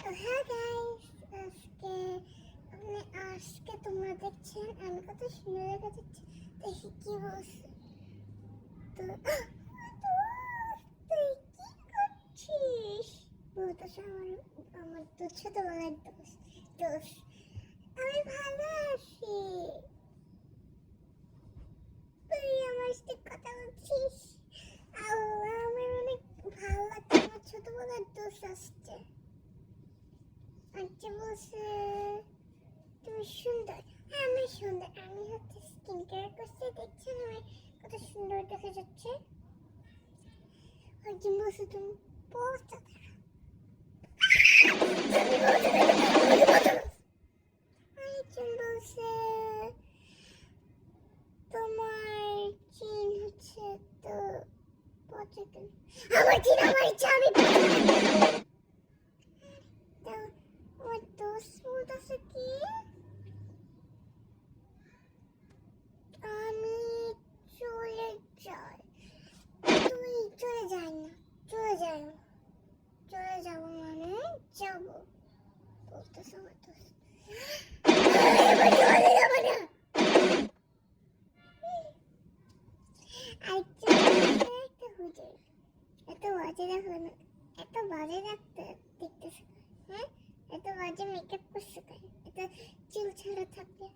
হ্যাঁ গাইস, আজকে তোমরা দেখছেন আমি কত সুন্দর দেখা যাচ্ছে। দেখি কি বলছে। তো তুই কি করছিস বলতেছে আমার তো ছোটবেলার দোষ। আমি ভালো আছি, তুই আমার সাথে কথা বলছিস। আল্লাহ, আমার অনেক ভালো লাগছে, আমার ছোটবেলার দোষ আসছে। আচ্ছা বলছে তুমি সুন্দর। হ্যাঁ আমি সুন্দর, আমি হচ্ছে স্কিন কেয়ার করছি, দেখছেন আমি কত সুন্দর দেখা যাচ্ছে। একজন বলছে তুমি পচা। আরেকজন বলছে তোমার চিন হচ্ছে তো পচা কেন। আমার চিন আমার ইচ্ছা, আমি আমার দোষ বলতেছে কি আমি চলে যাই। তুই চলে যাই না, চলে যাই না, চলে যাবো মানে যাবো বলতেছে আমার দোষ। এত বাজে দেখো না, এত বাজে দেখতেছে। হ্যাঁ এত বাজে মেকআপ করছে, এত চুল ছাড়া থাকলে